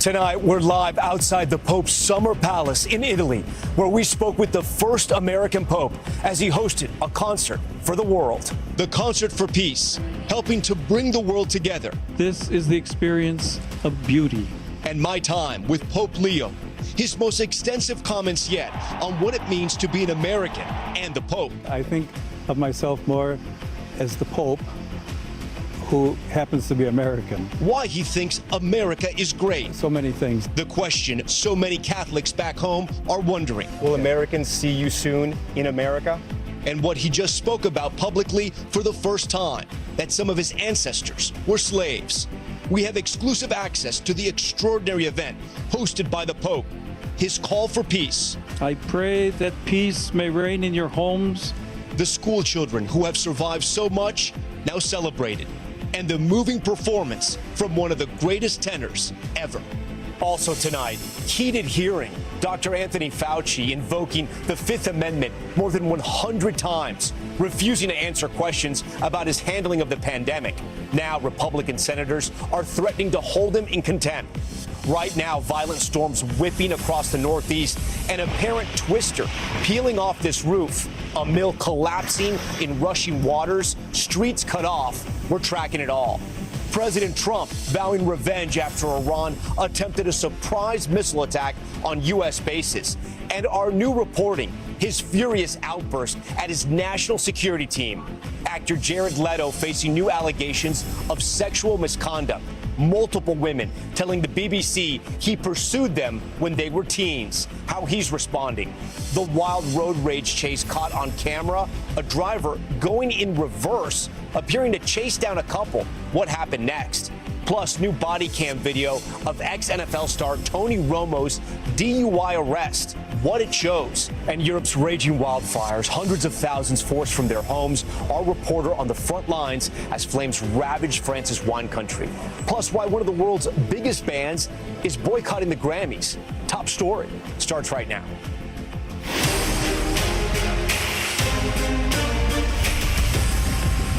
Tonight, we're live outside the Pope's summer palace in Italy, where we spoke with the first American Pope as he hosted a concert for the world. The Concert for Peace, helping to bring the world together. This is the experience of beauty. And my time with Pope Leo, his most extensive comments yet on what it means to be an American and the Pope. I think of myself more as the Pope, who happens to be American. Why he thinks America is great. So many things. The question so many Catholics back home are wondering. Will Americans see you soon in America? And what he just spoke about publicly for the first time, that some of his ancestors were slaves. We have exclusive access to the extraordinary event hosted by the Pope, his call for peace. I pray that peace may reign in your homes. The school children who have survived so much now celebrated. And the moving performance from one of the greatest tenors ever. Also tonight, heated hearing. Dr. Anthony Fauci invoking the Fifth Amendment more than 100 times, refusing to answer questions about his handling of the pandemic. Now, Republican senators are threatening to hold him in contempt. Right now, violent storms whipping across the Northeast, an apparent twister peeling off this roof, a mill collapsing in rushing waters, streets cut off. We're tracking it all. President Trump vowing revenge after Iran attempted a surprise missile attack on U.S. bases. And our new reporting, his furious outburst at his national security team. Actor Jared Leto facing new allegations of sexual misconduct. Multiple women telling the BBC he pursued them when they were teens. How he's responding. The wild road rage chase caught on camera. A driver going in reverse, appearing to chase down a couple. What happened next? Plus, new body cam video of ex-NFL star Tony Romo's DUI arrest. What it shows. And Europe's raging wildfires, hundreds of thousands forced from their homes. Our reporter on the front lines as flames ravage France's wine country. Plus, why one of the world's biggest bands is boycotting the Grammys. Top story starts right now.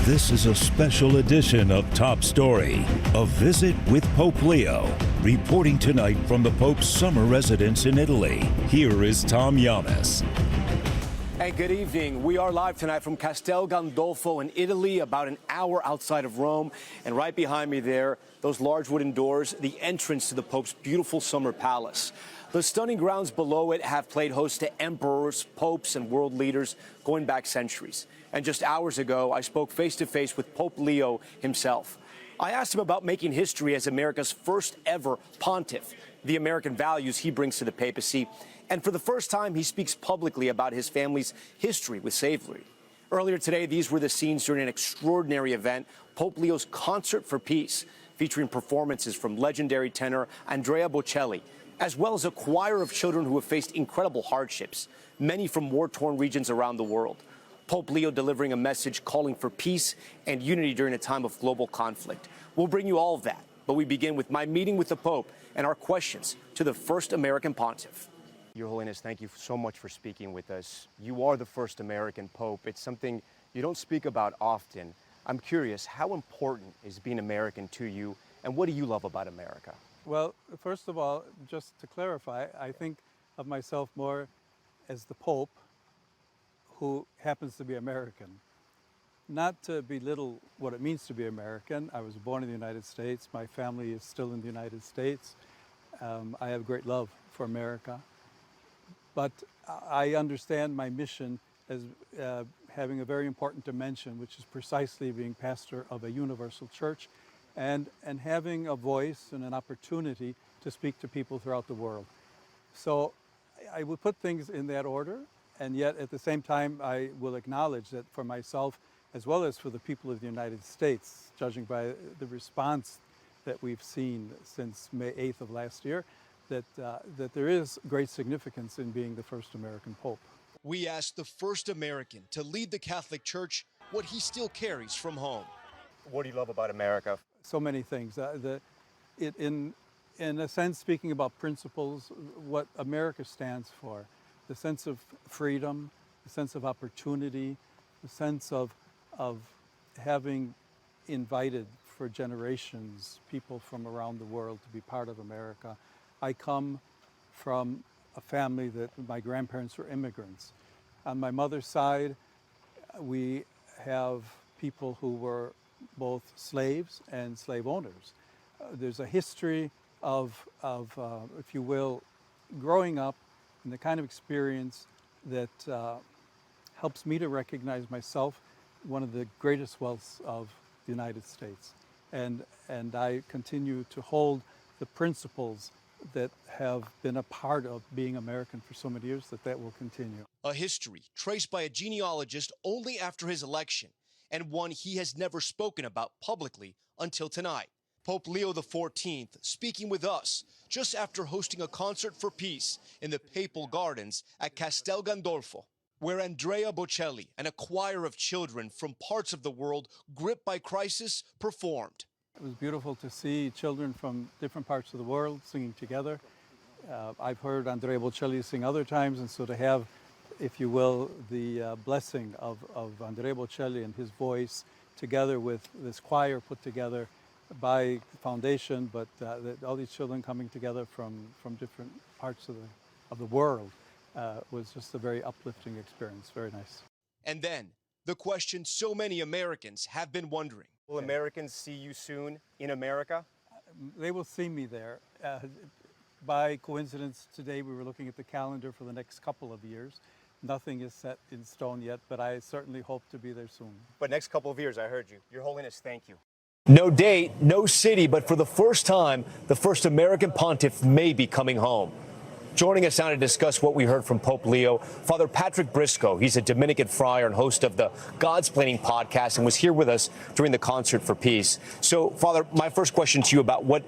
This is a special edition of Top Story, a visit with Pope Leo, reporting tonight from the Pope's summer residence in Italy. Here is Tom Llamas. And good evening. We are live tonight from Castel Gandolfo in Italy, about an hour outside of Rome. And right behind me there, those large wooden doors, the entrance to the Pope's beautiful summer palace. The stunning grounds below it have played host to emperors, popes, and world leaders going back centuries. And just hours ago, I spoke face-to-face with Pope Leo himself. I asked him about making history as America's first ever pontiff, the American values he brings to the papacy, and for the first time, he speaks publicly about his family's history with slavery. Earlier today, these were the scenes during an extraordinary event, Pope Leo's Concert for Peace, featuring performances from legendary tenor Andrea Bocelli, as well as a choir of children who have faced incredible hardships, many from war-torn regions around the world. Pope Leo delivering a message calling for peace and unity during a time of global conflict. We'll bring you all of that, but we begin with my meeting with the Pope and our questions to the first American pontiff. Your Holiness, thank you so much for speaking with us. You are the first American Pope. It's something you don't speak about often. I'm curious, how important is being American to you, and what do you love about America? Well, first of all, just to clarify, I think of myself more as the Pope, who happens to be American. Not to belittle what it means to be American. I was born in the United States. My family is still in the United States. I have great love for America. But I understand my mission as having a very important dimension, which is precisely being pastor of a universal church and having a voice and an opportunity to speak to people throughout the world. So I would put things in that order. And yet, at the same time, I will acknowledge that for myself, as well as for the people of the United States, judging by the response that we've seen since May 8th of last year, that there is great significance in being the first American Pope. We asked the first American to lead the Catholic Church what he still carries from home. What do you love about America? So many things. In a sense, speaking about principles, what America stands for, the sense of freedom, the sense of opportunity, the sense of having invited for generations people from around the world to be part of America, I come from a family that my grandparents were immigrants. On my mother's side, we have people who were both slaves and slave owners. There's a history of, if you will, growing up and the kind of experience that helps me to recognize myself one of the greatest wealths of the United States. And I continue to hold the principles that have been a part of being American for so many years that will continue. A history traced by a genealogist only after his election, and one he has never spoken about publicly until tonight. Pope Leo XIV speaking with us just after hosting a concert for peace in the Papal Gardens at Castel Gandolfo, where Andrea Bocelli and a choir of children from parts of the world gripped by crisis performed. It was beautiful to see children from different parts of the world singing together. I've heard Andrea Bocelli sing other times, and so to have, if you will, the blessing of Andrea Bocelli and his voice together with this choir put together by the foundation, but all these children coming together from different parts of the world was just a very uplifting experience. Very nice. And then the question so many Americans have been wondering. Will Americans see you soon in America? They will see me there. By coincidence, today we were looking at the calendar for the next couple of years. Nothing is set in stone yet, but I certainly hope to be there soon. But next couple of years, I heard you. Your Holiness, thank you. No date, no city, but for the first time, the first American pontiff may be coming home. Joining us now to discuss what we heard from Pope Leo, Father Patrick Briscoe. He's a Dominican friar and host of the Godsplaining podcast and was here with us during the concert for peace. So, Father, my first question to you about what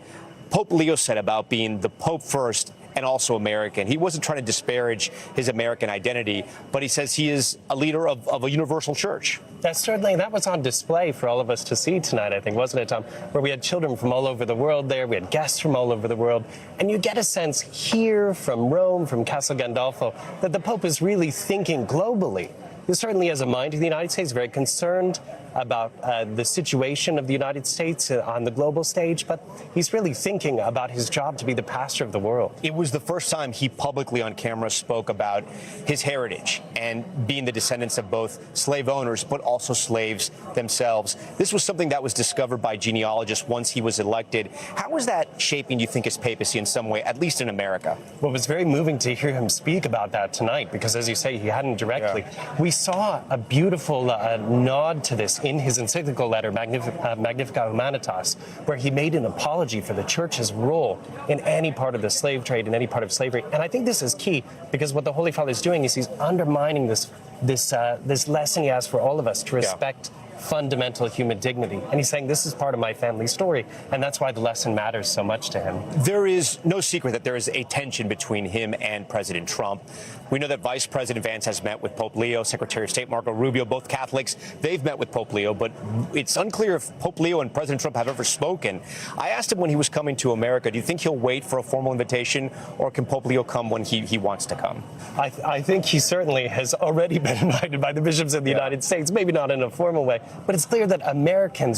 Pope Leo said about being the Pope first and also American. He wasn't trying to disparage his American identity, but he says he is a leader of a universal church. That was on display for all of us to see tonight, I think, wasn't it, Tom? Where we had children from all over the world there, we had guests from all over the world, and you get a sense here from Rome, from Castel Gandolfo, that the Pope is really thinking globally. He certainly has a mind to the United States, very concerned about the situation of the United States on the global stage, but he's really thinking about his job to be the pastor of the world. It was the first time he publicly on camera spoke about his heritage and being the descendants of both slave owners, but also slaves themselves. This was something that was discovered by genealogists once he was elected. How was that shaping, you think, his papacy in some way, at least in America? Well, it was very moving to hear him speak about that tonight, because as you say, he hadn't directly. Yeah. We saw a beautiful nod to this in his encyclical letter, Magnificat Humanitas, where he made an apology for the church's role in any part of the slave trade, in any part of slavery. And I think this is key, because what the Holy Father is doing is he's undermining this lesson he has for all of us to respect fundamental human dignity. And he's saying, this is part of my family story, and that's why the lesson matters so much to him. There is no secret that there is a tension between him and President Trump. We know that Vice President Vance has met with Pope Leo, Secretary of State Marco Rubio, both Catholics. They've met with Pope Leo, but it's unclear if Pope Leo and President Trump have ever spoken. I asked him when he was coming to America, do you think he'll wait for a formal invitation, or can Pope Leo come when he wants to come? I think he certainly has already been invited by the bishops of the United States, maybe not in a formal way, but it's clear that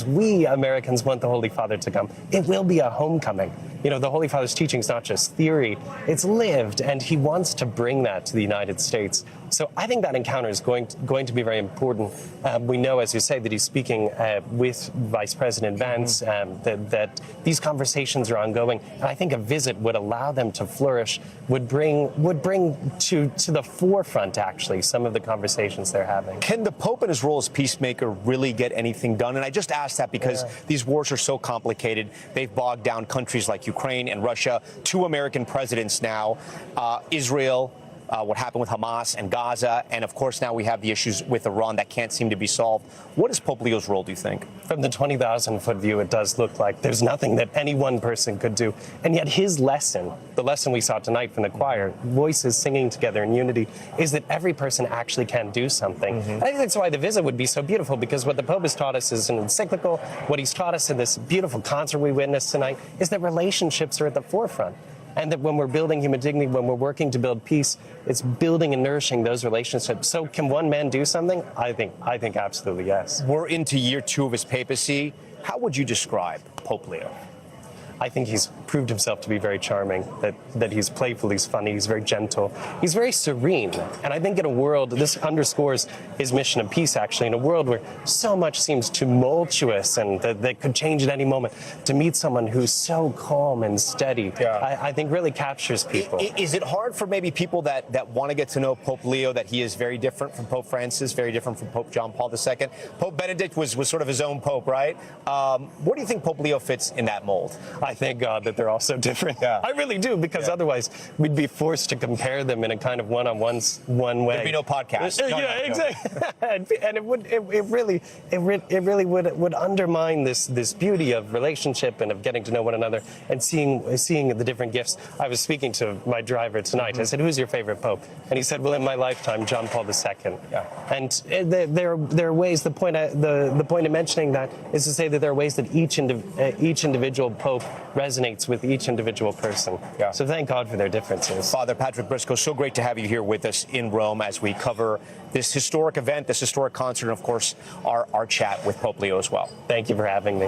we Americans want the Holy Father to come. It will be a homecoming. You know, the Holy Father's teaching is not just theory, it's lived, and he wants to bring that to the United States. So I think that encounter is going to be very important. We know, as you say, that he's speaking with Vice President Vance, that these conversations are ongoing. And I think a visit would allow them to flourish, would bring to the forefront, actually, some of the conversations they're having. Can the Pope in his role as peacemaker really get anything done? And I just ask that because these wars are so complicated. They've bogged down countries like Ukraine and Russia, 2 American presidents now, Israel, what happened with Hamas and Gaza, and of course now we have the issues with Iran that can't seem to be solved. What is Pope Leo's role, do you think? From the 20,000-foot view, it does look like there's nothing that any one person could do. And yet his lesson, the lesson we saw tonight from the choir, voices singing together in unity, is that every person actually can do something. I think that's why the visit would be so beautiful, because what the Pope has taught us is an encyclical. What he's taught us in this beautiful concert we witnessed tonight is that relationships are at the forefront. And that when we're building human dignity, when we're working to build peace, it's building and nourishing those relationships. So can one man do something? I think absolutely yes. We're into year 2 of his papacy. How would you describe Pope Leo? I think he's proved himself to be very charming, that he's playful, he's funny, he's very gentle, he's very serene. And I think in a world, this underscores his mission of peace, actually, in a world where so much seems tumultuous and that could change at any moment, to meet someone who's so calm and steady, I think really captures people. Is it hard for maybe people that want to get to know Pope Leo, that he is very different from Pope Francis, very different from Pope John Paul II? Pope Benedict was sort of his own pope, right? Where do you think Pope Leo fits in that mold? I thank God that they're all so different. Yeah. I really do, because otherwise we'd be forced to compare them in a kind of one way. There'd be no podcast. Exactly. And it really would undermine this beauty of relationship and of getting to know one another and seeing the different gifts. I was speaking to my driver tonight. I said, "Who's your favorite pope?" And he said, "Well, in my lifetime, John Paul II." Yeah. And there are ways. The point of mentioning that is to say that there are ways that each individual pope resonates with each individual person. Yeah. So thank God for their differences. Father Patrick Briscoe, so great to have you here with us in Rome as we cover this historic event, this historic concert, and of course our chat with Pope Leo as well. Thank you for having me.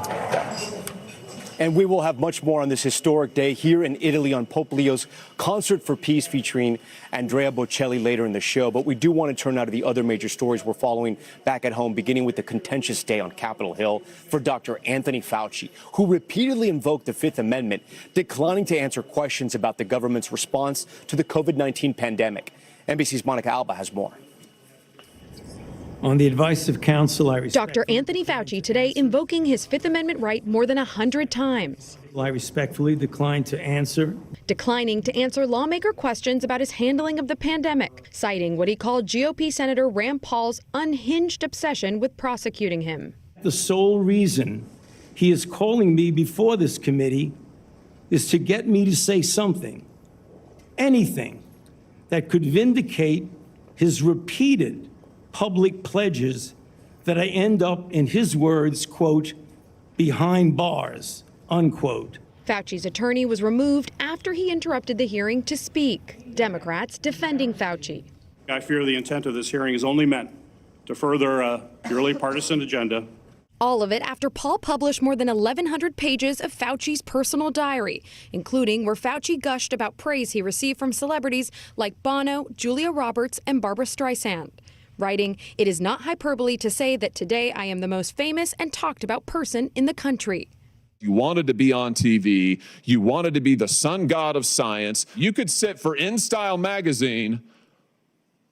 And we will have much more on this historic day here in Italy on Pope Leo's Concert for Peace featuring Andrea Bocelli later in the show. But we do want to turn now to the other major stories we're following back at home, beginning with the contentious day on Capitol Hill for Dr. Anthony Fauci, who repeatedly invoked the Fifth Amendment, declining to answer questions about the government's response to the COVID-19 pandemic. NBC's Monica Alba has more. On the advice of counsel, Dr. Anthony Fauci today invoking his Fifth Amendment right more than 100 times. I respectfully decline to answer. Declining to answer lawmaker questions about his handling of the pandemic, citing what he called GOP Senator Rand Paul's unhinged obsession with prosecuting him. The sole reason he is calling me before this committee is to get me to say something, anything, that could vindicate his repeated public pledges that I end up, in his words, quote, behind bars, unquote. Fauci's attorney was removed after he interrupted the hearing to speak. Democrats defending Fauci. I fear the intent of this hearing is only meant to further a purely partisan agenda. All of it after Paul published more than 1,100 pages of Fauci's personal diary, including where Fauci gushed about praise he received from celebrities like Bono, Julia Roberts, and Barbra Streisand. Writing, "It is not hyperbole to say that today I am the most famous and talked about person in the country." You wanted to be on TV. You wanted to be the sun god of science. You could sit for InStyle magazine,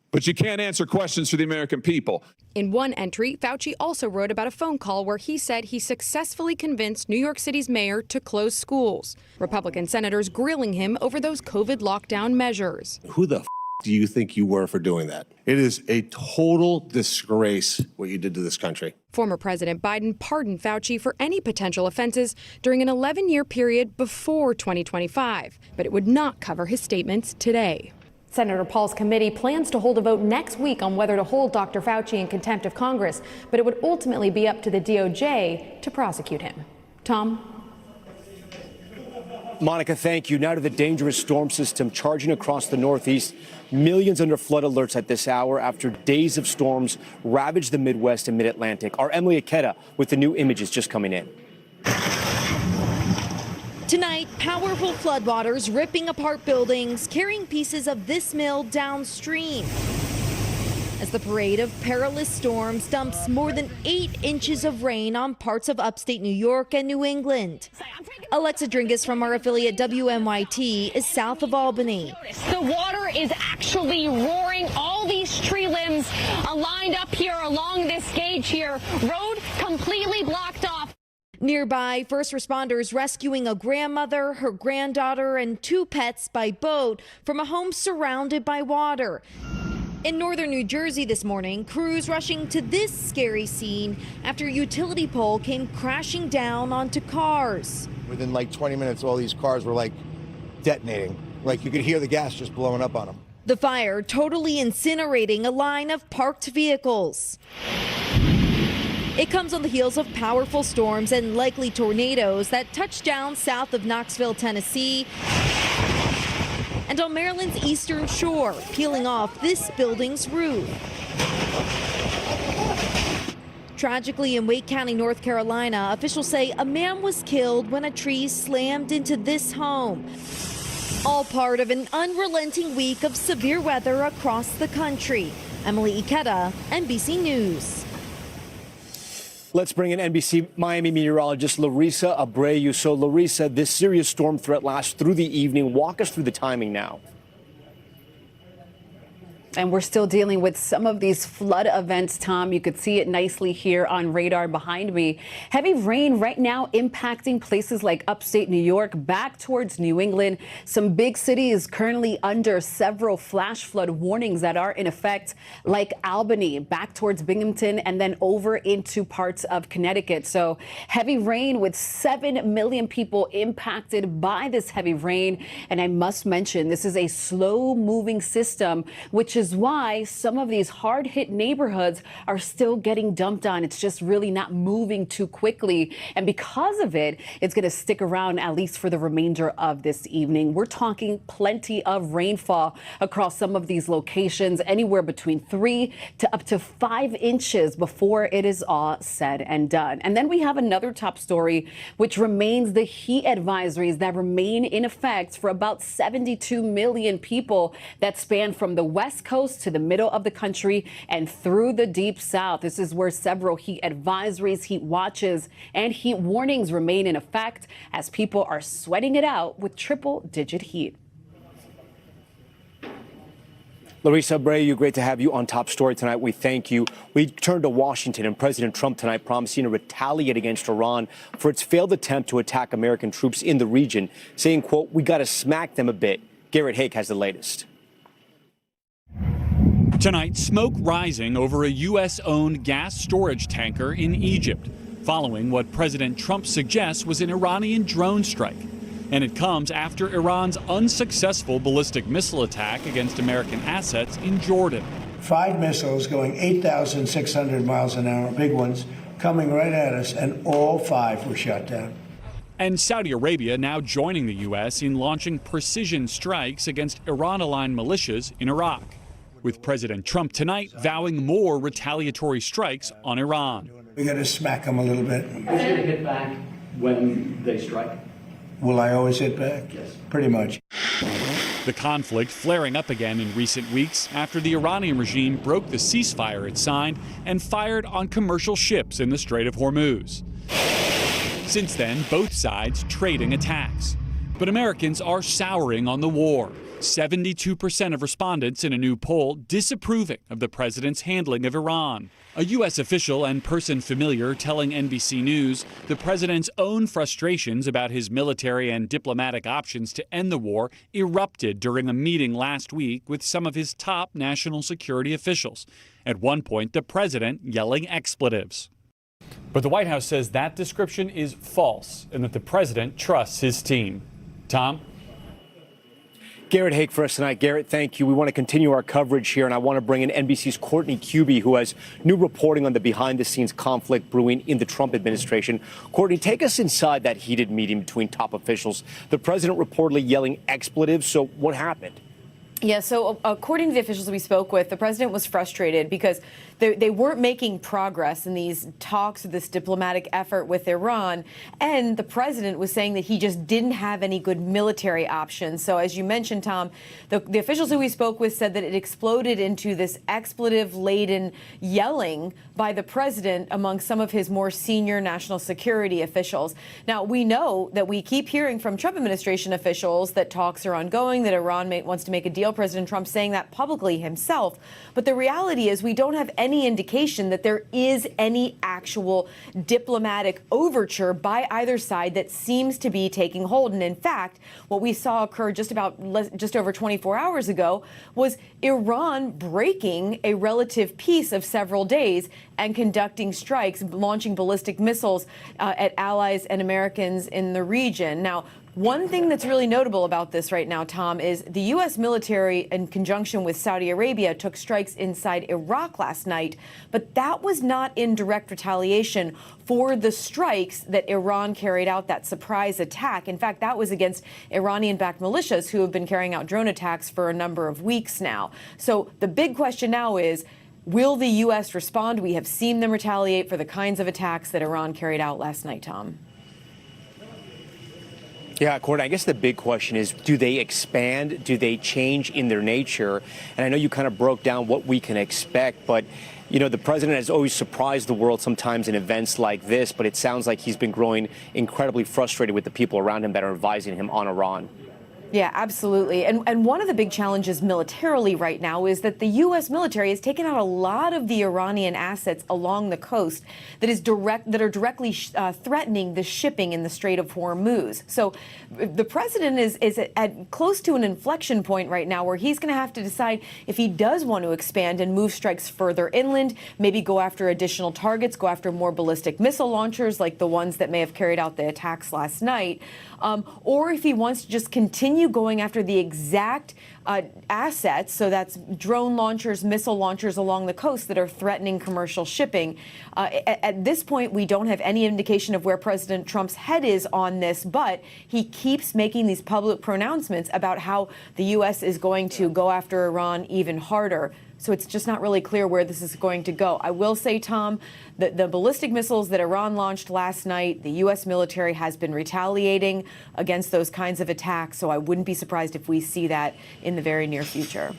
but you can't answer questions for the American people. In one entry, Fauci also wrote about a phone call where he said he successfully convinced New York City's mayor to close schools. Republican senators grilling him over those COVID lockdown measures. Who the do you think you were for doing that? It is a total disgrace what you did to this country. Former President Biden pardoned Fauci for any potential offenses during an 11-year period before 2025, but it would not cover his statements today. Senator Paul's committee plans to hold a vote next week on whether to hold Dr. Fauci in contempt of Congress, but it would ultimately be up to the DOJ to prosecute him. Tom? Monica, thank you. Now to the dangerous storm system charging across the Northeast. Millions under flood alerts at this hour after days of storms ravaged the Midwest and Mid-Atlantic. Our Emily Aketa with the new images just coming in. Tonight, powerful floodwaters ripping apart buildings, carrying pieces of this mill downstream. As the parade of perilous storms dumps more than 8 inches of rain on parts of upstate New York and New England. Alexa Dringus from our affiliate WNYT is south of Albany. The water is actually roaring. All these tree limbs lined up here along this gauge here. Road completely blocked off. Nearby, first responders rescuing a grandmother, her granddaughter, and 2 pets by boat from a home surrounded by water. In northern New Jersey this morning, crews rushing to this scary scene after a utility pole came crashing down onto cars. Within like 20 minutes, all these cars were like detonating. Like you could hear the gas just blowing up on them. The fire totally incinerating a line of parked vehicles. It comes on the heels of powerful storms and likely tornadoes that touched down south of Knoxville, Tennessee, and on Maryland's eastern shore, peeling off this building's roof. Tragically, in Wake County, North Carolina, officials say a man was killed when a tree slammed into this home. All part of an unrelenting week of severe weather across the country. Emily Ikeda, NBC News. Let's bring in NBC Miami meteorologist Larissa Abreu. So, Larissa, this serious storm threat lasts through the evening. Walk us through the timing now. And we're still dealing with some of these flood events, Tom. You could see it nicely here on radar behind me. Heavy rain right now impacting places like upstate New York back towards New England. Some big cities currently under several flash flood warnings that are in effect, like Albany, back towards Binghamton, and then over into parts of Connecticut. So heavy rain with 7 million people impacted by this heavy rain. And I must mention, this is a slow moving system, which is why some of these hard hit neighborhoods are still getting dumped on. It's just really not moving too quickly. And because of it, it's going to stick around at least for the remainder of this evening. We're talking plenty of rainfall across some of these locations, anywhere between 3 to up to 5 inches before it is all said and done. And then we have another top story, which remains the heat advisories that remain in effect for about 72 million people that span from the West Coast to the middle of the country and through the deep south. This is where several heat advisories, heat watches, and heat warnings remain in effect as people are sweating it out with triple-digit heat. Larissa Abreu, great to have you on Top Story tonight. We thank you. We turn to Washington, and President Trump tonight promising to retaliate against Iran for its failed attempt to attack American troops in the region, saying, quote, "We got to smack them a bit." Garrett Haake has the latest. Tonight, smoke rising over a U.S.-owned gas storage tanker in Egypt, following what President Trump suggests was an Iranian drone strike. And it comes after Iran's unsuccessful ballistic missile attack against American assets in Jordan. 5 missiles going 8,600 miles an hour, big ones, coming right at us, and all 5 were shot down. And Saudi Arabia now joining the U.S. in launching precision strikes against Iran-aligned militias in Iraq, with President Trump tonight vowing more retaliatory strikes on Iran. We got to smack them a little bit. Are you going to hit back when they strike? Will I always hit back? Yes. Pretty much. The conflict flaring up again in recent weeks after the Iranian regime broke the ceasefire it signed and fired on commercial ships in the Strait of Hormuz. Since then, both sides trading attacks. But Americans are souring on the war. 72% of respondents in a new poll disapproving of the president's handling of Iran. A U.S. official and person familiar telling NBC News the president's own frustrations about his military and diplomatic options to end the war erupted during a meeting last week with some of his top national security officials. At one point, the president yelling expletives. But the White House says that description is false and that the president trusts his team. Tom? Garrett Haake for us tonight. Garrett, thank you. We want to continue our coverage here, and I want to bring in NBC's Courtney Cuby, who has new reporting on the behind-the-scenes conflict brewing in the Trump administration. Courtney, take us inside that heated meeting between top officials. The president reportedly yelling expletives. So what happened? Yeah, so according to the officials we spoke with, the president was frustrated because they weren't making progress in these talks, this diplomatic effort with Iran. And the president was saying that he just didn't have any good military options. So as you mentioned, Tom, the officials who we spoke with said that it exploded into this expletive-laden yelling by the president among some of his more senior national security officials. Now, we know that we keep hearing from Trump administration officials that talks are ongoing, that Iran wants to make a deal. President Trump saying that publicly himself. But the reality is we don't have any indication that there is any actual diplomatic overture by either side that seems to be taking hold. And in fact, what we saw occur just over 24 hours ago was Iran breaking a relative peace of several days and conducting strikes, launching ballistic missiles at allies and Americans in the region. Now, one thing that's really notable about this right now, Tom, is the U.S. military, in conjunction with Saudi Arabia, took strikes inside Iraq last night. But that was not in direct retaliation for the strikes that Iran carried out, that surprise attack. In fact, that was against Iranian-backed militias who have been carrying out drone attacks for a number of weeks now. So the big question now is, Will the U.S. respond? We have seen them retaliate for the kinds of attacks that Iran carried out last night, Tom. Yeah, Courtney, I guess the big question is, do they expand? Do they change in their nature? And I know you kind of broke down what we can expect, but, you know, the president has always surprised the world sometimes in events like this, but it sounds like he's been growing incredibly frustrated with the people around him that are advising him on Iran. Yeah, absolutely. And one of the big challenges militarily right now is that the U.S. military has taken out a lot of the Iranian assets along the coast that are directly threatening the shipping in the Strait of Hormuz. So the president is at close to an inflection point right now where he's going to have to decide if he does want to expand and move strikes further inland, maybe go after additional targets, go after more ballistic missile launchers like the ones that may have carried out the attacks last night, or if he wants to just continue going after the exact assets, so that's drone launchers, missile launchers along the coast that are threatening commercial shipping. At this point, we don't have any indication of where President Trump's head is on this, but he keeps making these public pronouncements about how the U.S. is going to go after Iran even harder. So it's just not really clear where this is going to go. I will say, Tom, that the ballistic missiles that Iran launched last night, the U.S. military has been retaliating against those kinds of attacks. So I wouldn't be surprised if we see that in the very near future.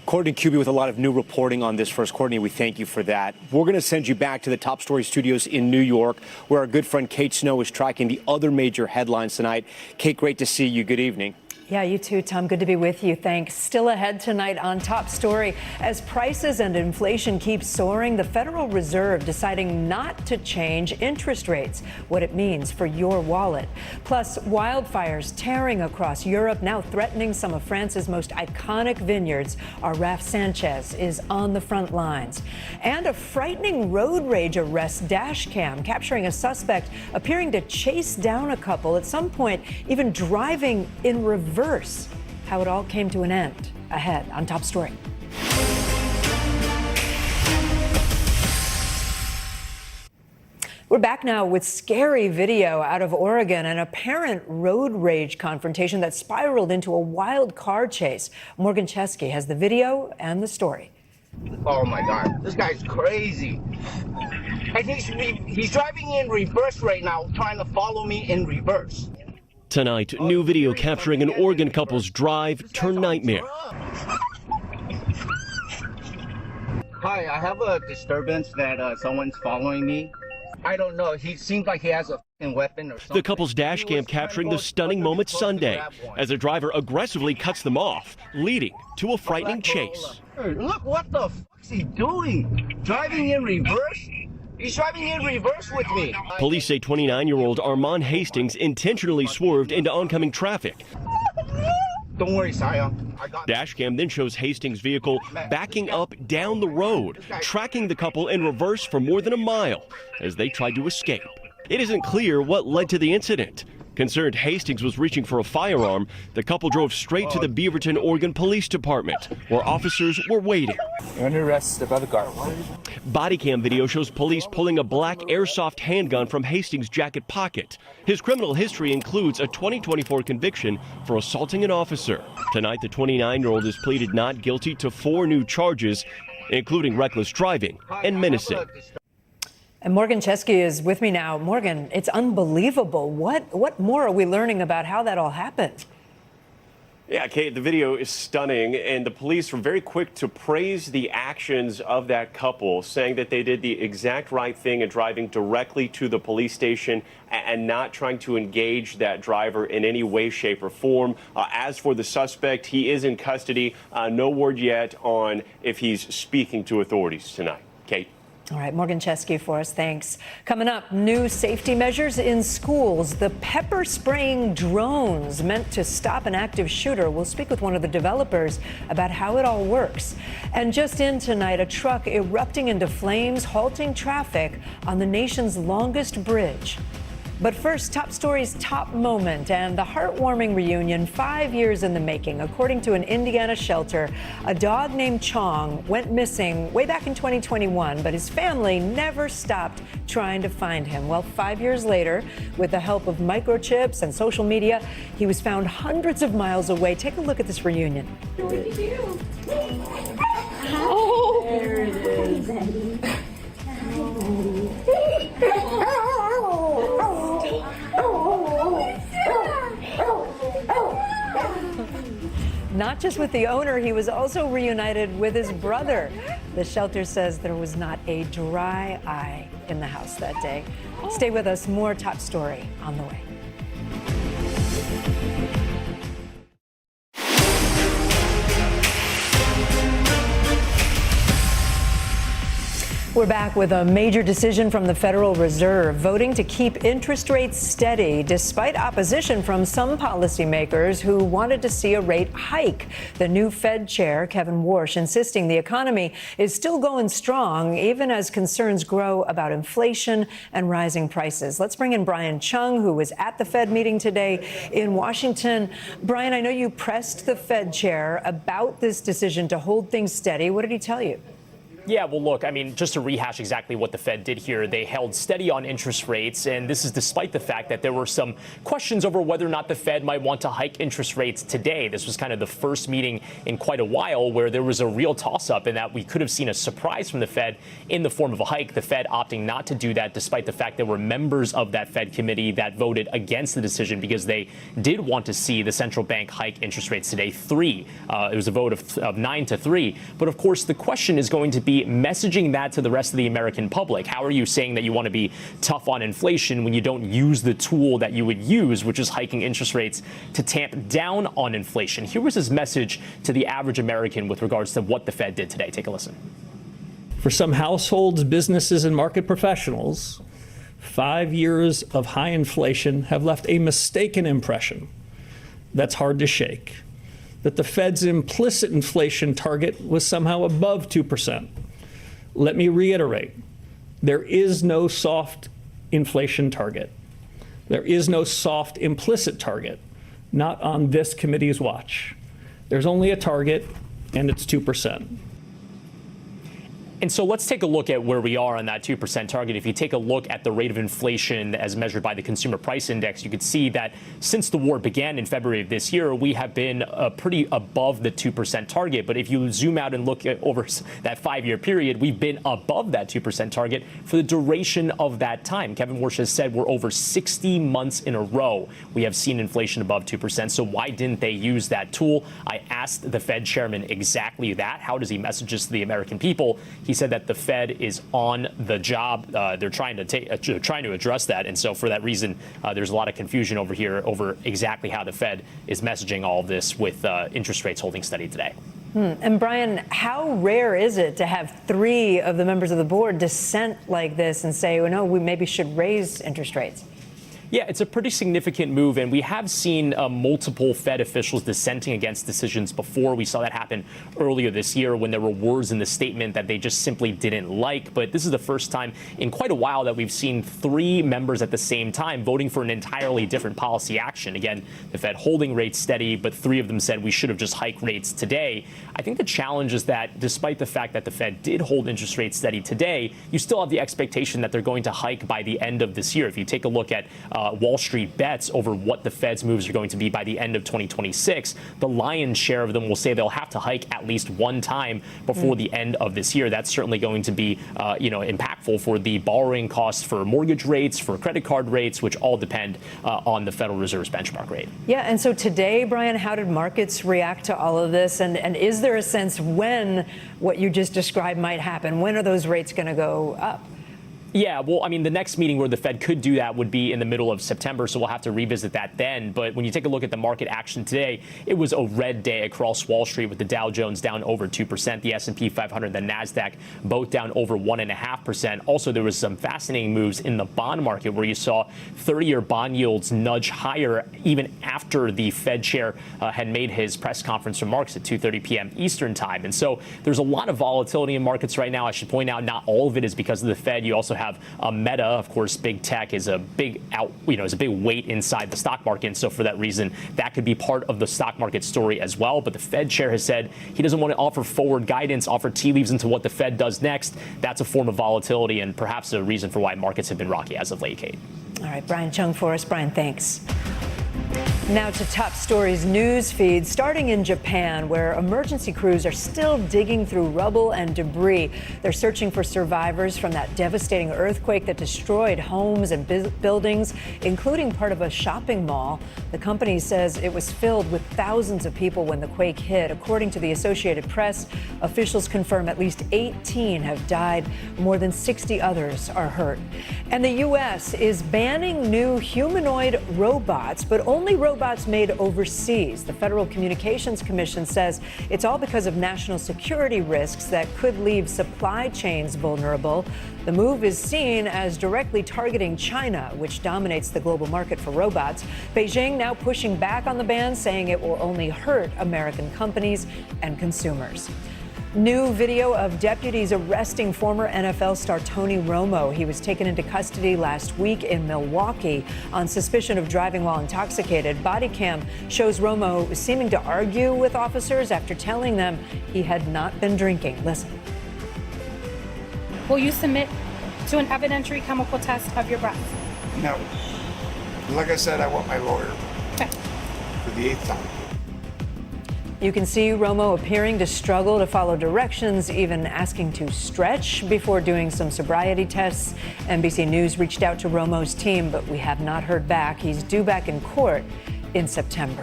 Courtney Kuby with a lot of new reporting on this first. Courtney, we thank you for that. We're going to send you back to the Top Story studios in New York, where our good friend Kate Snow is tracking the other major headlines tonight. Kate, great to see you. Good evening. Yeah, you too, Tom. Good to be with you. Thanks. Still ahead tonight on Top Story. As prices and inflation keep soaring, the Federal Reserve deciding not to change interest rates, what it means for your wallet. Plus, wildfires tearing across Europe, now threatening some of France's most iconic vineyards. Our Raf Sanchez is on the front lines. And a frightening road rage arrest dash cam capturing a suspect appearing to chase down a couple, at some point even driving in reverse. How it all came to an end. Ahead on Top Story. We're back now with scary video out of Oregon, an apparent road rage confrontation that spiraled into a wild car chase. Morgan Chesky has the video and the story. Oh my God, this guy's crazy. And he's driving in reverse right now, trying to follow me in reverse. Tonight, new video capturing an Oregon couple's drive turned nightmare. Hi, I have a disturbance that someone's following me. I don't know. He seems like he has a f***ing weapon or something. The couple's dash cam capturing the stunning moment Sunday as a driver aggressively cuts them off, leading to a frightening chase. Look what the fuck's he doing? Driving in reverse? He's driving in reverse with me. Police say 29-year-old Armand Hastings intentionally swerved into oncoming traffic. Don't worry, Sion. Dashcam then shows Hastings' vehicle backing up down the road, tracking the couple in reverse for more than a mile as they tried to escape. It isn't clear what led to the incident. Concerned Hastings was reaching for a firearm, the couple drove straight to the Beaverton, Oregon Police Department, where officers were waiting. You're under arrest, step out of the car. Body cam video shows police pulling a black airsoft handgun from Hastings' jacket pocket. His criminal history includes a 2024 conviction for assaulting an officer. Tonight, the 29-year-old has pleaded not guilty to 4 new charges, including reckless driving and menacing. And Morgan Chesky is with me now. Morgan, it's unbelievable. What more are we learning about how that all happened? Yeah, Kate, the video is stunning, and the police were very quick to praise the actions of that couple, saying that they did the exact right thing in driving directly to the police station and not trying to engage that driver in any way, shape, or form. As for the suspect, he is in custody. No word yet on if he's speaking to authorities tonight. Kate. All right, Morgan Chesky for us. Thanks. Coming up, new safety measures in schools. The pepper spraying drones meant to stop an active shooter. We'll speak with one of the developers about how it all works. And just in tonight, a truck erupting into flames, halting traffic on the nation's longest bridge. But first, Top Story's top moment and the heartwarming reunion 5 years in the making. According to an Indiana shelter, a dog named Chong went missing way back in 2021, but his family never stopped trying to find him. Well, 5 years later, with the help of microchips and social media, he was found hundreds of miles away. Take a look at this reunion. Oh, there it is. Not just with the owner, he was also reunited with his brother. The shelter says there was not a dry eye in the house that day. Stay with us. More top story on the way. We're back with a major decision from the Federal Reserve, voting to keep interest rates steady despite opposition from some policymakers who wanted to see a rate hike. The new Fed chair, Kevin Warsh, insisting the economy is still going strong, even as concerns grow about inflation and rising prices. Let's bring in Brian Chung, who was at the Fed meeting today in Washington. Brian, I know you pressed the Fed chair about this decision to hold things steady. What did he tell you? Yeah, well, look, I mean, just to rehash exactly what the Fed did here, they held steady on interest rates, and this is despite the fact that there were some questions over whether or not the Fed might want to hike interest rates today. This was kind of the first meeting in quite a while where there was a real toss-up in that we could have seen a surprise from the Fed in the form of a hike, the Fed opting not to do that despite the fact there were members of that Fed committee that voted against the decision because they did want to see the central bank hike interest rates today. It was a vote of 9-3. But of course, the question is going to be messaging that to the rest of the American public. How are you saying that you want to be tough on inflation when you don't use the tool that you would use, which is hiking interest rates to tamp down on inflation? Here was his message to the average American with regards to what the Fed did today. Take a listen. For some households, businesses, and market professionals, 5 years of high inflation have left a mistaken impression that's hard to shake, that the Fed's implicit inflation target was somehow above 2%. Let me reiterate, there is no soft inflation target. There is no soft implicit target, not on this committee's watch. There's only a target, and it's 2%. And so let's take a look at where we are on that 2% target. If you take a look at the rate of inflation as measured by the Consumer Price Index, you could see that since the war began in February of this year, we have been pretty above the 2% target. But if you zoom out and look at over that 5-year period, we've been above that 2% target for the duration of that time. Kevin Warsh has said we're over 60 months in a row we have seen inflation above 2%. So why didn't they use that tool? I asked the Fed chairman exactly that. How does he message this to the American people? He said that the Fed is on the job. They're trying to address that. And so for that reason, there's a lot of confusion over here over exactly how the Fed is messaging all of this with interest rates holding steady today. And Brian, how rare is it to have 3 of the members of the board dissent like this and say, well, no, we maybe should raise interest rates? Yeah, it's a pretty significant move, and we have seen multiple Fed officials dissenting against decisions before. We saw that happen earlier this year when there were words in the statement that they just simply didn't like. But this is the first time in quite a while that we've seen 3 members at the same time voting for an entirely different policy action. Again, the Fed holding rates steady, but 3 of them said we should have just hiked rates today. I think the challenge is that despite the fact that the Fed did hold interest rates steady today, you still have the expectation that they're going to hike by the end of this year. If you take a look at Wall Street bets over what the Fed's moves are going to be by the end of 2026, the lion's share of them will say they'll have to hike at least one time before the end of this year. That's certainly going to be, impactful for the borrowing costs for mortgage rates, for credit card rates, which all depend on the Federal Reserve's benchmark rate. Yeah, and so today, Brian, how did markets react to all of this? And is there a sense when what you just described might happen? When are those rates going to go up? Yeah, well, I mean, the next meeting where the Fed could do that would be in the middle of September, so we'll have to revisit that then. But when you take a look at the market action today, it was a red day across Wall Street with the Dow Jones down over 2%, the S&P 500, the NASDAQ both down over 1.5%. Also, there was some fascinating moves in the bond market where you saw 30-year bond yields nudge higher even after the Fed chair had made his press conference remarks at 2:30 p.m. Eastern time. And so there's a lot of volatility in markets right now. I should point out not all of it is because of the Fed. You also have Meta, of course, big tech is a big is a big weight inside the stock market. And so for that reason, that could be part of the stock market story as well. But the Fed chair has said he doesn't want to offer forward guidance, offer tea leaves into what the Fed does next. That's a form of volatility and perhaps a reason for why markets have been rocky as of late, Kate. All right, Brian Chung for us. Brian, thanks. Now to top stories news feed, starting in Japan, where emergency crews are still digging through rubble and debris. They're searching for survivors from that devastating earthquake that destroyed homes and buildings, including part of a shopping mall. The company says it was filled with thousands of people when the quake hit. According to the Associated Press, officials confirm at least 18 have died. More than 60 others are hurt. And the U.S. is banning new humanoid robots, but only robots made overseas. The Federal Communications Commission says it's all because of national security risks that could leave supply chains vulnerable. The move is seen as directly targeting China, which dominates the global market for robots. Beijing now pushing back on the ban, saying it will only hurt American companies and consumers. New video of deputies arresting former NFL star Tony Romo. He was taken into custody last week in Milwaukee on suspicion of driving while intoxicated. Body cam shows Romo seeming to argue with officers after telling them he had not been drinking. Listen. Will you submit to an evidentiary chemical test of your breath? No. Like I said, I want my lawyer. Okay. For the 8th time. You can see Romo appearing to struggle to follow directions, even asking to stretch before doing some sobriety tests. NBC News reached out to Romo's team, but we have not heard back. He's due back in court in September.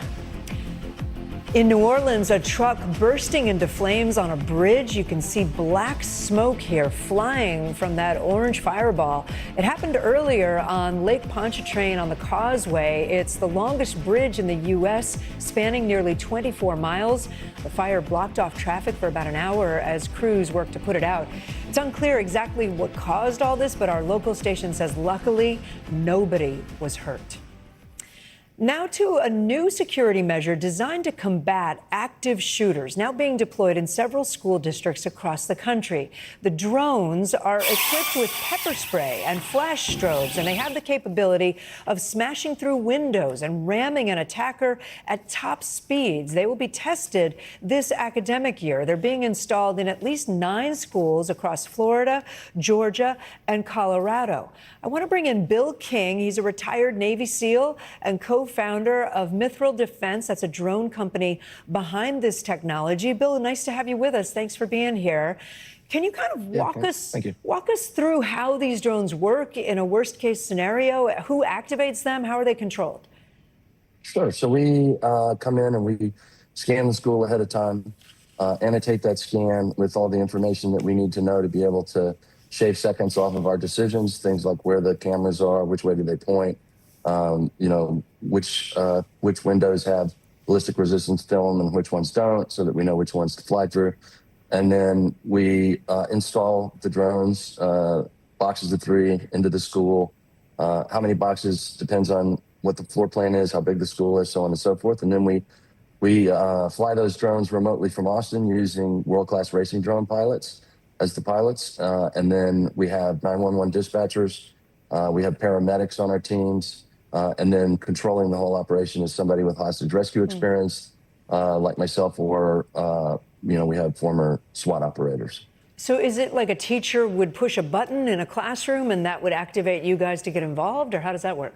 In New Orleans, a truck bursting into flames on a bridge. You can see black smoke here flying from that orange fireball. It happened earlier on Lake Pontchartrain on the Causeway. It's the longest bridge in the U.S., spanning nearly 24 miles. The fire blocked off traffic for about an hour as crews worked to put it out. It's unclear exactly what caused all this, but our local station says luckily nobody was hurt. Now to a new security measure designed to combat active shooters, now being deployed in several school districts across the country. The drones are equipped with pepper spray and flash strobes, and they have the capability of smashing through windows and ramming an attacker at top speeds. They will be tested this academic year. They're being installed in at least 9 schools across Florida, Georgia, and Colorado. I want to bring in Bill King. He's a retired Navy SEAL and co-founder of Mithril Defense. That's a drone company behind this technology. Bill, nice to have you with us. Thanks for being here. Can you kind of walk us through how these drones work in a worst-case scenario? Who activates them? How are they controlled? Sure. So we come in and we scan the school ahead of time, annotate that scan with all the information that we need to know to be able to shave seconds off of our decisions, things like where the cameras are, which way do they point, which windows have ballistic resistance film and which ones don't, so that we know which ones to fly through. And then we install the drones, boxes of 3 into the school. How many boxes depends on what the floor plan is, how big the school is, so on and so forth. And then we fly those drones remotely from Austin using world-class racing drone pilots as the pilots. And then we have 911 dispatchers. We have paramedics on our teams. And then controlling the whole operation is somebody with hostage rescue experience, like myself, or, we have former SWAT operators. So is it like a teacher would push a button in a classroom and that would activate you guys to get involved, or how does that work?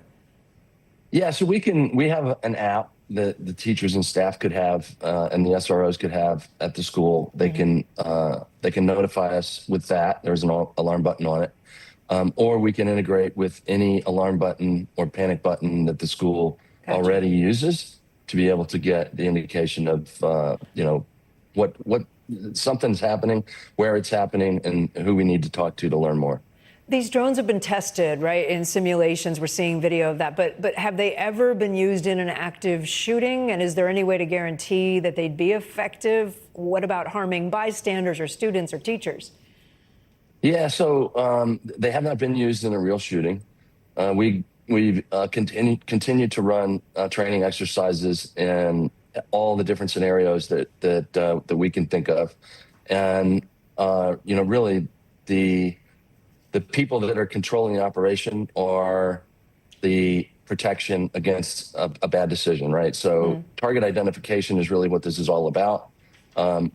Yeah, so we have an app that the teachers and staff could have, and the SROs could have at the school. They can notify us with that. There's an alarm button on it. Or we can integrate with any alarm button or panic button that the school already uses to be able to get the indication of, what something's happening, where it's happening, and who we need to talk to learn more. These drones have been tested, right, in simulations. We're seeing video of that. But have they ever been used in an active shooting? And is there any way to guarantee that they'd be effective? What about harming bystanders or students or teachers? Yeah, so they have not been used in a real shooting. We've continued to run training exercises in all the different scenarios that we can think of, and really the people that are controlling the operation are the protection against a bad decision, right? So target identification is really what this is all about.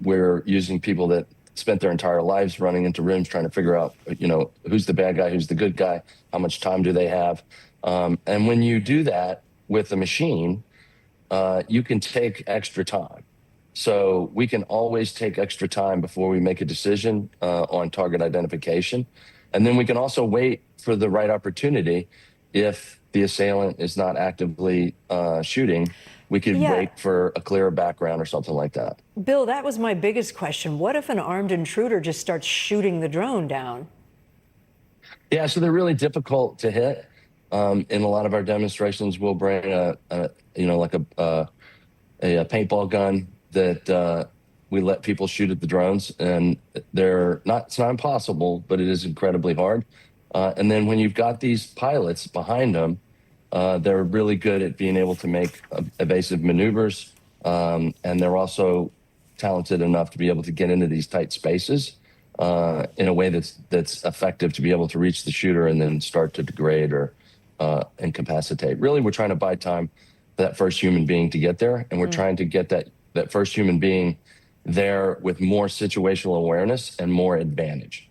We're using people that spent their entire lives running into rooms trying to figure out, who's the bad guy, who's the good guy, how much time do they have. And when you do that with a machine, you can take extra time. So we can always take extra time before we make a decision on target identification. And then we can also wait for the right opportunity. If the assailant is not actively shooting, we could wait for a clearer background or something like that. Bill, that was my biggest question. What if an armed intruder just starts shooting the drone down? Yeah, so they're really difficult to hit. In a lot of our demonstrations, we'll bring a paintball gun that we let people shoot at the drones, and it's not impossible, but it is incredibly hard. And then when you've got these pilots behind them, they're really good at being able to make evasive maneuvers, and they're also talented enough to be able to get into these tight spaces in a way that's effective to be able to reach the shooter and then start to degrade or incapacitate. Really, we're trying to buy time for that first human being to get there, and we're trying to get that first human being there with more situational awareness and more advantage.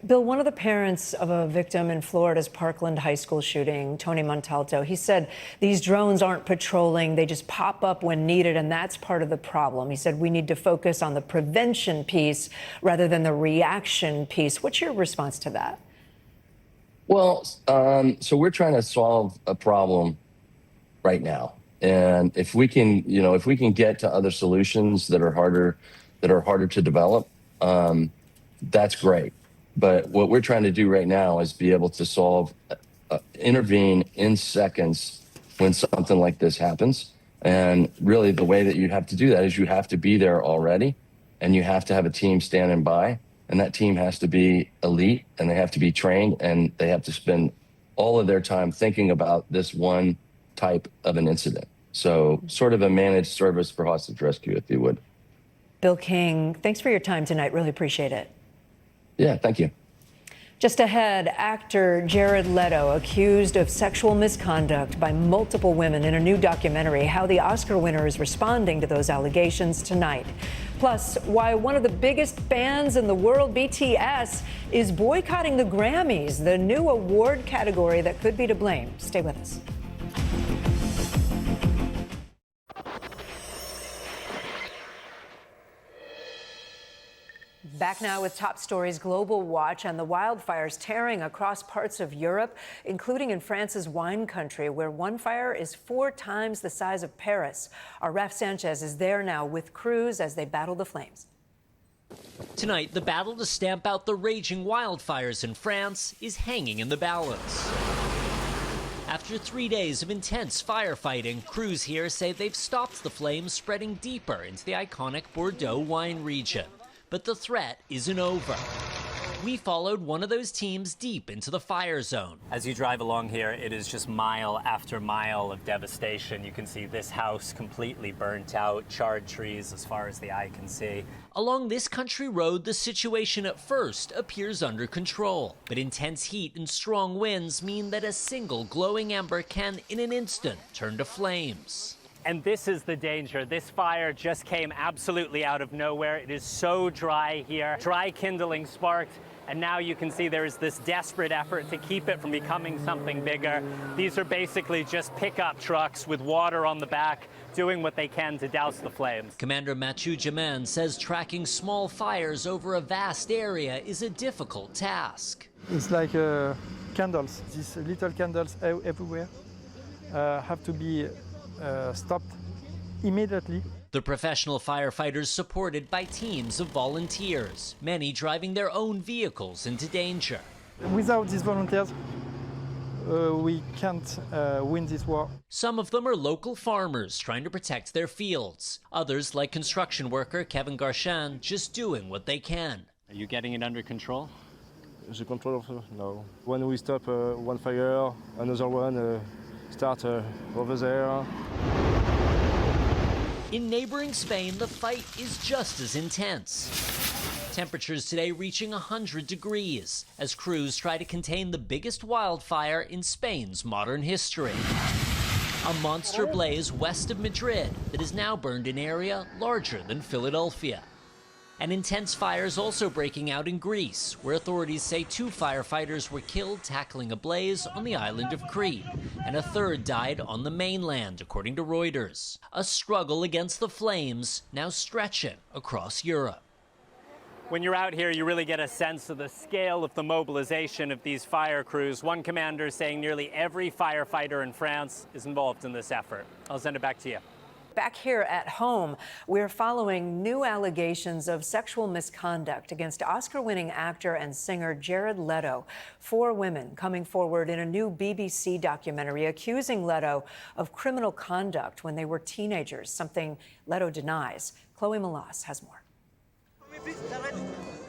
Bill, one of the parents of a victim in Florida's Parkland High School shooting, Tony Montalto, he said these drones aren't patrolling, they just pop up when needed, and that's part of the problem. He said we need to focus on the prevention piece rather than the reaction piece. What's your response to that? Well, so we're trying to solve a problem right now. And if we can get to other solutions that are harder to develop, that's great. But what we're trying to do right now is be able to intervene in seconds when something like this happens. And really the way that you have to do that is you have to be there already, and you have to have a team standing by, and that team has to be elite, and they have to be trained, and they have to spend all of their time thinking about this one type of an incident. So sort of a managed service for hostage rescue, if you would. Bill King, thanks for your time tonight. Really appreciate it. Yeah, thank you. Just ahead, actor Jared Leto accused of sexual misconduct by multiple women in a new documentary. How the Oscar winner is responding to those allegations tonight. Plus, why one of the biggest bands in the world, BTS, is boycotting the Grammys, the new award category that could be to blame. Stay with us. Back now with top stories. Global watch on the wildfires tearing across parts of Europe, including in France's wine country, where one fire is 4 times the size of Paris. Our Raf Sanchez is there now with crews as they battle the flames. Tonight, the battle to stamp out the raging wildfires in France is hanging in the balance. After 3 days of intense firefighting, crews here say they've stopped the flames spreading deeper into the iconic Bordeaux wine region. But the threat isn't over. We followed one of those teams deep into the fire zone. As you drive along here, it is just mile after mile of devastation. You can see this house completely burnt out, charred trees as far as the eye can see. Along this country road, the situation at first appears under control. But intense heat and strong winds mean that a single glowing ember can, in an instant, turn to flames. And this is the danger. This fire just came absolutely out of nowhere. It is so dry here. Dry kindling sparked, and now you can see there is this desperate effort to keep it from becoming something bigger. These are basically just pickup trucks with water on the back, doing what they can to douse the flames. Commander Mathieu Jamin says tracking small fires over a vast area is a difficult task. It's like candles. These little candles everywhere have to be stopped immediately. The professional firefighters supported by teams of volunteers, many driving their own vehicles into danger. Without these volunteers, we can't win this war. Some of them are local farmers trying to protect their fields. Others, like construction worker Kevin Garchan, just doing what they can. Are you getting it under control? The control of no. When we stop one fire, another one start over there. In neighboring Spain, the fight is just as intense. Temperatures today reaching 100 degrees as crews try to contain the biggest wildfire in Spain's modern history. A monster blaze west of Madrid that has now burned an area larger than Philadelphia. And intense fires also breaking out in Greece, where authorities say 2 firefighters were killed tackling a blaze on the island of Crete, and a third died on the mainland, according to Reuters. A struggle against the flames now stretching across Europe. When you're out here, you really get a sense of the scale of the mobilization of these fire crews. One commander saying nearly every firefighter in France is involved in this effort. I'll send it back to you. Back here at home, we're following new allegations of sexual misconduct against Oscar-winning actor and singer Jared Leto. 4 women coming forward in a new BBC documentary accusing Leto of criminal conduct when they were teenagers, something Leto denies. Chloe Malas has more.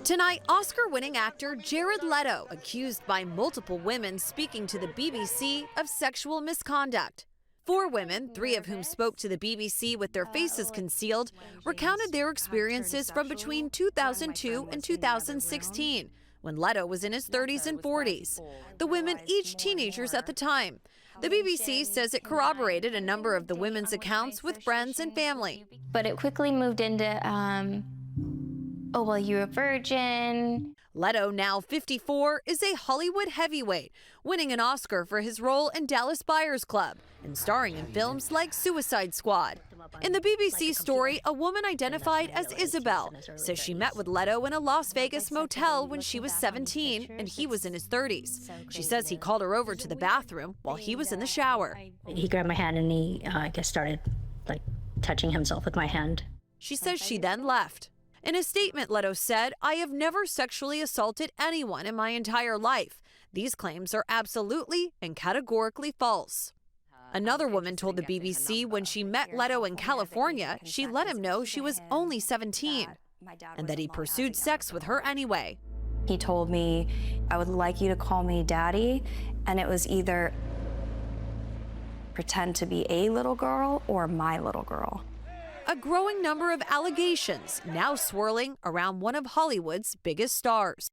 Tonight, Oscar-winning actor Jared Leto accused by multiple women speaking to the BBC of sexual misconduct. 4 women, 3 of whom spoke to the BBC with their faces concealed, recounted their experiences from between 2002 and 2016, when Leto was in his 30s and 40s. The women each teenagers at the time. The BBC says it corroborated a number of the women's accounts with friends and family. But it quickly moved into, oh, well, you're a virgin. Leto, now 54, is a Hollywood heavyweight, winning an Oscar for his role in Dallas Buyers Club and starring in films like Suicide Squad. In the BBC story, a woman identified as Isabel says she met with Leto in a Las Vegas motel when she was 17 and he was in his 30s. She says he called her over to the bathroom while he was in the shower. He grabbed my hand and he, I guess, started touching himself with my hand. She says she then left. In a statement, Leto said, "I have never sexually assaulted anyone in my entire life. These claims are absolutely and categorically false." Another woman told the BBC when she met Leto in California, she let him know she was only 17 and that he pursued sex with her anyway. He told me, "I would like you to call me daddy," and it was either pretend to be a little girl or my little girl. A growing number of allegations now swirling around one of Hollywood's biggest stars.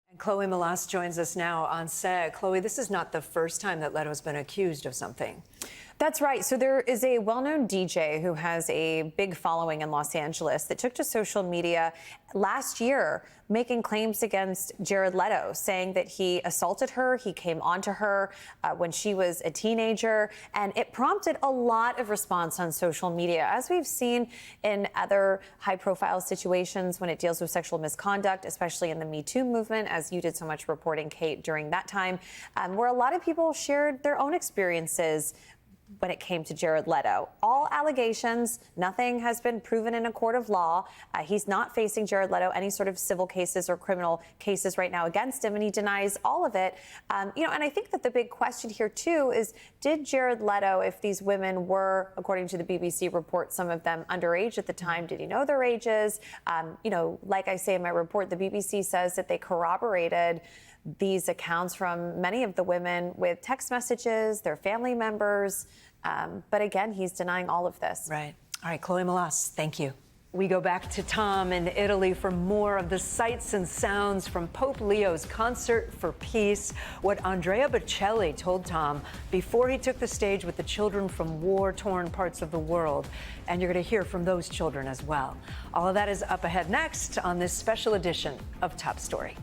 And Chloe Malas joins us now on set. Chloe, this is not the first time that Leto's been accused of something. That's right. So there is a well-known DJ who has a big following in Los Angeles that took to social media last year making claims against Jared Leto, saying that he assaulted her, he came onto her when she was a teenager, and it prompted a lot of response on social media, as we've seen in other high-profile situations when it deals with sexual misconduct, especially in the Me Too movement, as you did so much reporting, Kate, during that time, where a lot of people shared their own experiences when it came to Jared Leto. All allegations, nothing has been proven in a court of law. He's not facing, Jared Leto, any sort of civil cases or criminal cases right now against him, and he denies all of it. And I think that the big question here, too, is did Jared Leto, if these women were, according to the BBC report, some of them underage at the time, did he know their ages? Like I say in my report, the BBC says that they corroborated these accounts from many of the women with text messages, their family members. But again, he's denying all of this. Right. All right, Chloe Malas, thank you. We go back to Tom in Italy for more of the sights and sounds from Pope Leo's concert for peace. What Andrea Bocelli told Tom before he took the stage with the children from war-torn parts of the world. And you're going to hear from those children as well. All of that is up ahead next on this special edition of Top Story.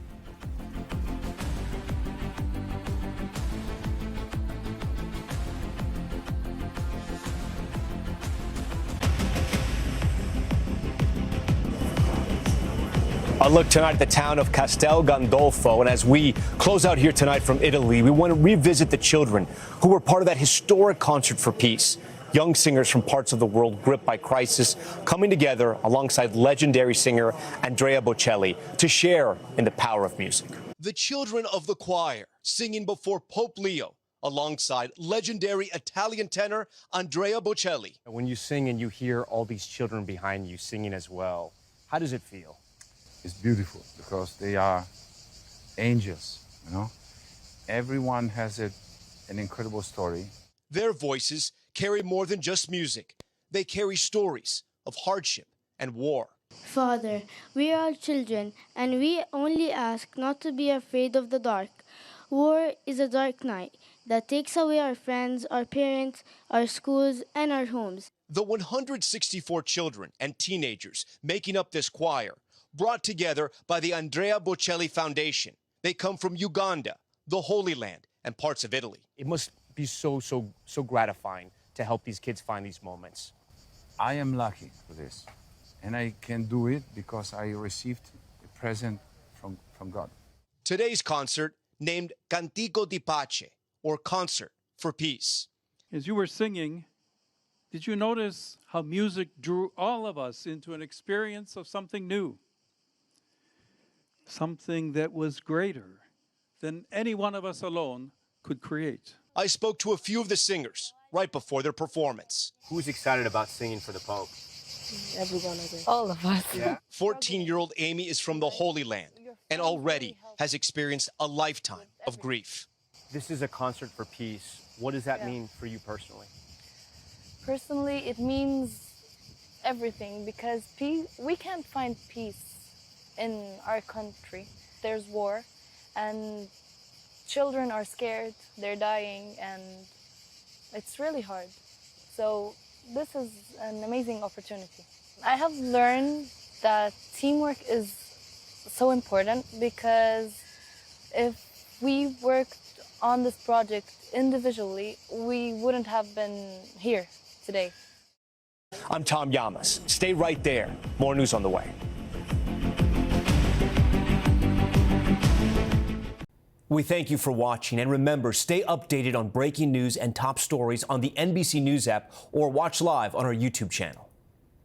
A look tonight at the town of Castel Gandolfo. And as we close out here tonight from Italy, we want to revisit the children who were part of that historic concert for peace. Young singers from parts of the world gripped by crisis coming together alongside legendary singer Andrea Bocelli to share in the power of music. The children of the choir singing before Pope Leo alongside legendary Italian tenor Andrea Bocelli. When you sing and you hear all these children behind you singing as well, how does it feel? It's beautiful because they are angels, Everyone has an incredible story. Their voices carry more than just music. They carry stories of hardship and war. Father, we are children, and we only ask not to be afraid of the dark. War is a dark night. that takes away our friends, our parents, our schools, and our homes. The 164 children and teenagers making up this choir, brought together by the Andrea Bocelli Foundation. They come from Uganda, the Holy Land, and parts of Italy. It must be so gratifying to help these kids find these moments. I am lucky for this, and I can do it because I received a present from God. Today's concert, named Cantico di Pace, or Concert for Peace. As you were singing, did you notice how music drew all of us into an experience of something new? Something that was greater than any one of us alone could create. I spoke to a few of the singers right before their performance. Who's excited about singing for the Pope? Everyone, I guess. All of us. Yeah. 14-year-old Amy is from the Holy Land and already has experienced a lifetime of grief. This is a concert for peace. What does that mean for you personally? Personally, it means everything because we can't find peace in our country. There's war and children are scared, they're dying, and it's really hard. So this is an amazing opportunity. I have learned that teamwork is so important because if we worked on this project individually, we wouldn't have been here today. I'm Tom Llamas. Stay right there. More news on the way. We thank you for watching, and remember, stay updated on breaking news and top stories on the NBC News app or watch live on our YouTube channel.